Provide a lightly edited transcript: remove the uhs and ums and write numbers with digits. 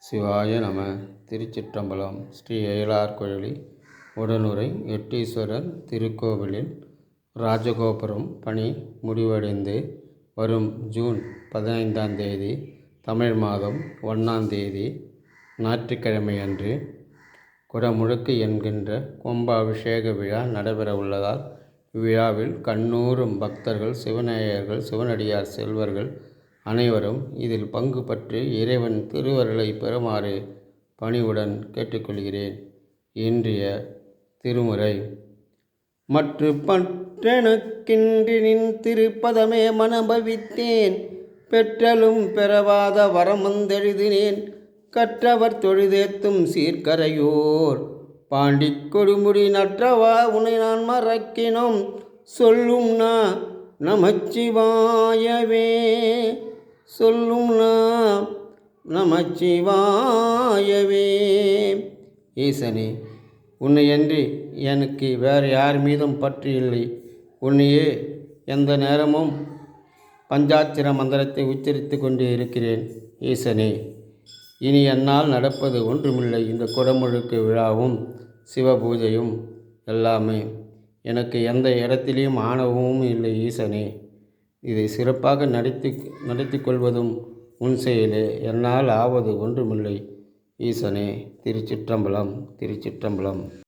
சிவாய நம. திருச்சிற்றம்பலம். ஸ்ரீ அய்யலார் கோயிலி உடனுறை எட்டீஸ்வரர் திருக்கோவிலில் ராஜகோபுரம் பணி முடிவடைந்து வரும் ஜூன் 15ஆம் தேதி தமிழ் மாதம் 1ஆம் தேதி ஞாயிற்றுக்கிழமையன்று குடமுழுக்கு என்கின்ற கும்பாபிஷேக விழா நடைபெற உள்ளதால் இவ்விழாவில் கண்ணூரும் பக்தர்கள், சிவநேயர்கள், சிவனடியார் செல்வர்கள் அனைவரும் இதில் பங்கு பற்றி இறைவன் திருவருளை பெறுமாறு பணிவுடன் கேட்டுக்கொள்கிறேன். இன்றைய திருமுறை. மற்று பற்றெனக்கின்றி நின் திருப்பதமே மனபவித்தேன், பெற்றலும் பெறவாத வரமந்தெழுதினேன், கற்றவர் தொழுதேத்தும் சீர்கரையோர் பாண்டிக் கொடுமுடி நற்றவா உன்னை நான் மறக்கினோம், சொல்லும் நமச்சிவாயவே, சொல்லும் நமச்சிவாயவே. ஈசனே, உன்னையன்றி எனக்கு வேறு யார் மீதும் பற்று இல்லை. உன்னையே எந்த நேரமும் பஞ்சாட்சர மந்திரத்தை உச்சரித்து கொண்டே இருக்கிறேன். ஈசனே, இனி என்னால் நடப்பது ஒன்றுமில்லை. இந்த குடமுழுக்கு விழாவும் சிவபூஜையும் எல்லாமே எனக்கு எந்த இடத்திலையும் ஆணவமும் இல்லை. ஈசனே, இதை சிறப்பாக நடத்தி கொள்வதும் உன் செயலே. என்னால் ஆவது ஒன்றுமில்லை. ஈசனே. திருச்சிற்றம்பலம். திருச்சிற்றம்பலம்.